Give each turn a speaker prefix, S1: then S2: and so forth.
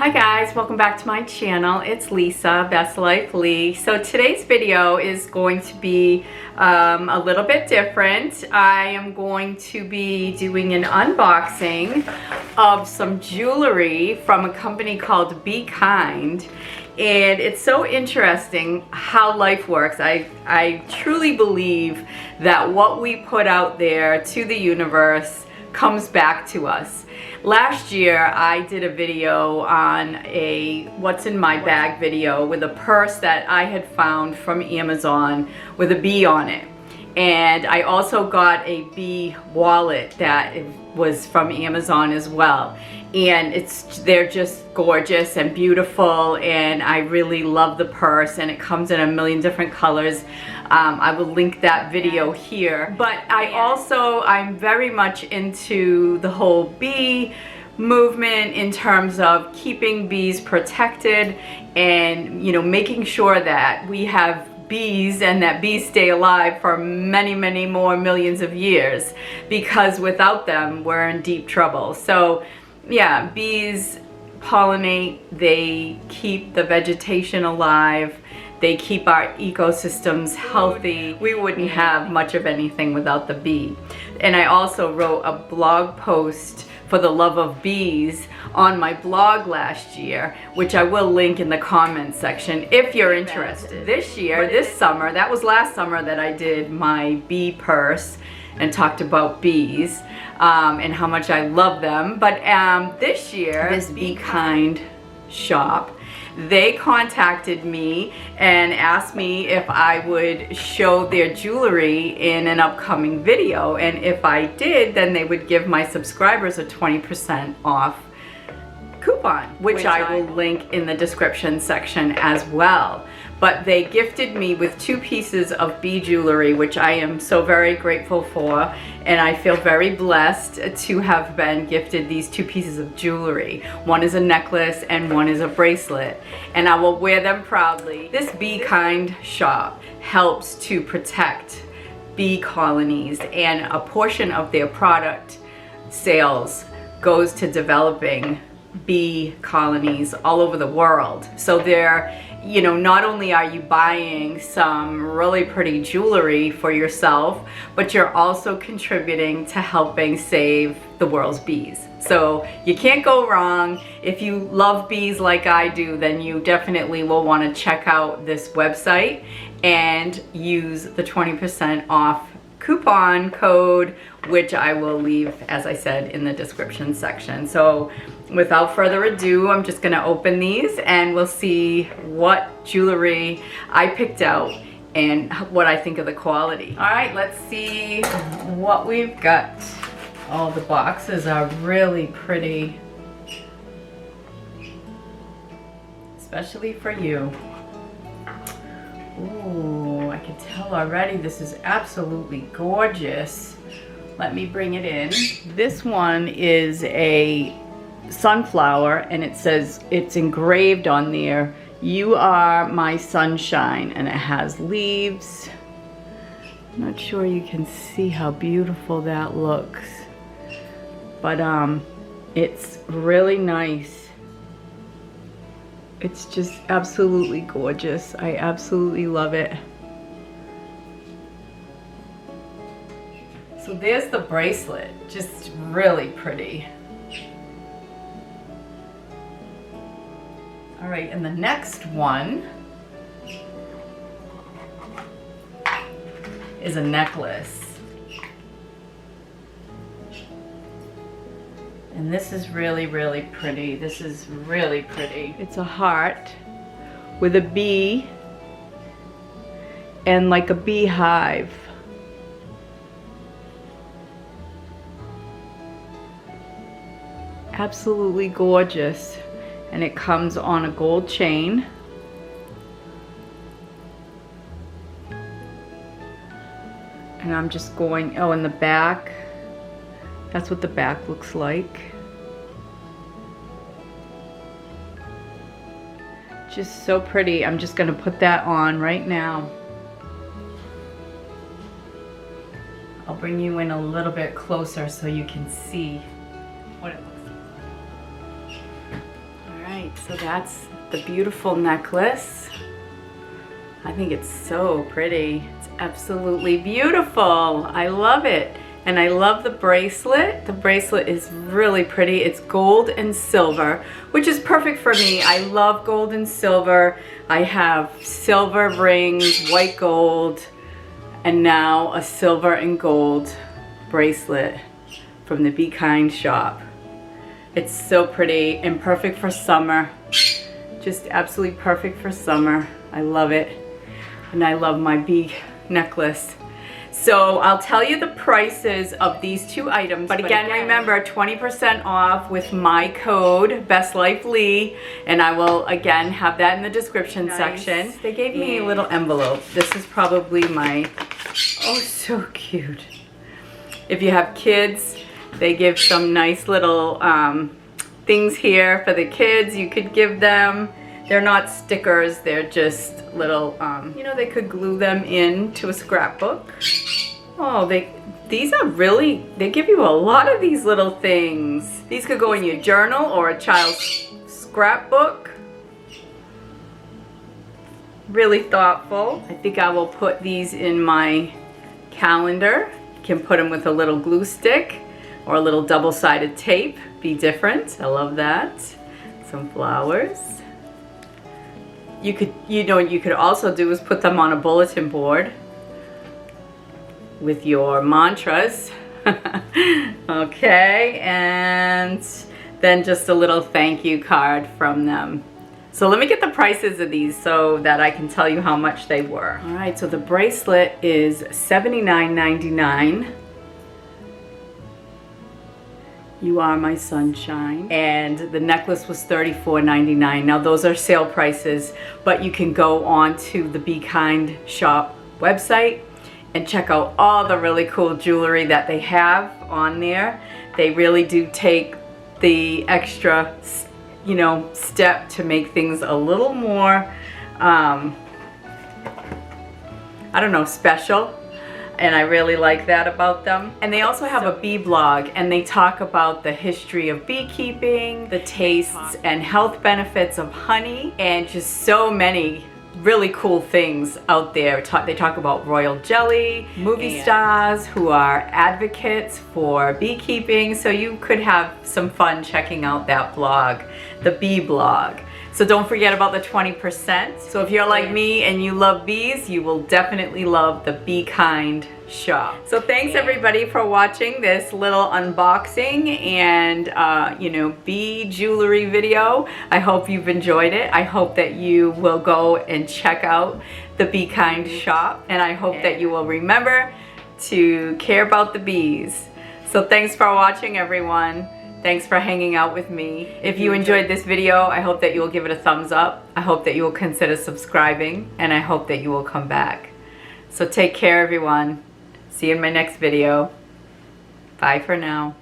S1: Hi guys, welcome back to my channel. It's Lisa, Best Life Lee. So today's video is going to be a little bit different. I am going to be doing an unboxing of some jewelry from a company called Be Kind. And it's so interesting how life works. I truly believe that what we put out there to the universe comes back to us. Last year I did a video on a what's in my bag video with a purse that I had found from Amazon with a bee on it. And I also got a bee wallet that was from Amazon as well. And they're just gorgeous and beautiful, and I really love the purse, and it comes in a million different colors. I will link that video here. But I'm very much into the whole bee movement in terms of keeping bees protected and, you know, making sure that we have bees and that bees stay alive for many more millions of years, because without them we're in deep trouble. So yeah, bees pollinate, they keep the vegetation alive, they keep our ecosystems healthy. We wouldn't have much of anything without the bee. And I also wrote a blog post for the love of bees on my blog last year, which I will link in the comments section if you're interested. This year, this summer, that was last summer that I did my bee purse and talked about bees and how much I love them. But this year, this Be Kind shop, they contacted me and asked me if I would show their jewelry in an upcoming video, and if I did, then they would give my subscribers a 20% off coupon, which I will link in the description section as well. But they gifted me with 2 pieces of bee jewelry, which I am so very grateful for, and I feel very blessed to have been gifted these 2 pieces of jewelry. One is a necklace and one is a bracelet, and I will wear them proudly. This Be Kind shop helps to protect bee colonies, and a portion of their product sales goes to developing bee colonies all over the world. So they're, you know, not only are you buying some really pretty jewelry for yourself, but you're also contributing to helping save the world's bees. So you can't go wrong. If you love bees like I do, then you definitely will want to check out this website and use the 20% off coupon code, which I will leave, as I said, in the description section. So without further ado, I'm just gonna open these and we'll see what jewelry I picked out and what I think of the quality. All right, let's see what we've got. Oh, the boxes are really pretty, especially for you. Ooh, I can tell already this is absolutely gorgeous. Let me bring it in. This one is a sunflower, and it says, it's engraved on there, "You are my sunshine," and it has leaves. I'm not sure you can see how beautiful that looks, but it's really nice. It's just absolutely gorgeous. I absolutely love it. So there's the bracelet, just really pretty. All right, and the next one is a necklace. And this is really pretty. This is really pretty. It's a heart with a bee and like a beehive. Absolutely gorgeous. And it comes on a gold chain. And I'm just going, oh, in the back, that's what the back looks like. Just so pretty. I'm just gonna put that on right now. I'll bring you in a little bit closer so you can see what it looks like. All right. So that's the beautiful necklace. I think it's so pretty. It's absolutely beautiful. I love it. And I love the bracelet. The bracelet is really pretty. It's gold and silver, which is perfect for me. I love gold and silver. I have silver rings, white gold, and now a silver and gold bracelet from the Be Kind shop. It's so pretty and perfect for summer. Just absolutely perfect for summer. I love it. And I love my bee necklace. So I'll tell you the prices of these two items. But again, remember 20% off with my code BestLifeLee, and I will again have that in the description section. They gave me a little envelope. This is probably my, oh, so cute. If you have kids, they give some nice little things here for the kids. You could give them. They're not stickers, they're just little, you know, they could glue them into a scrapbook. Oh, these are really, they give you a lot of these little things. These could go in your journal or a child's scrapbook. Really thoughtful. I think I will put these in my calendar. You can put them with a little glue stick or a little double-sided tape. Be different, I love that. Some flowers. You could, you know, what you could also do is put them on a bulletin board with your mantras. Okay, and then just a little thank you card from them. So let me get the prices of these so that I can tell you how much they were. All right, so the bracelet is $79.99. You Are My Sunshine. And the necklace was $34.99. Now those are sale prices, but you can go on to the Be Kind shop website and check out all the really cool jewelry that they have on there. They really do take the extra, you know, step to make things a little more, I don't know, special. And I really like that about them. And they also have a bee blog, and they talk about the history of beekeeping, the tastes and health benefits of honey, and just so many really cool things out there. They talk about royal jelly, movie stars who are advocates for beekeeping. So you could have some fun checking out that blog, the bee blog. So don't forget about the 20%. So if you're like me and you love bees, you will definitely love the Be Kind shop. So thanks everybody for watching this little unboxing and you know, bee jewelry video. I hope you've enjoyed it. I hope that you will go and check out the Be Kind shop, and I hope that you will remember to care about the bees. So thanks for watching, everyone. Thanks for hanging out with me. If you enjoyed this video, I hope that you will give it a thumbs up. I hope that you will consider subscribing, and I hope that you will come back. So take care, everyone. See you in my next video. Bye for now.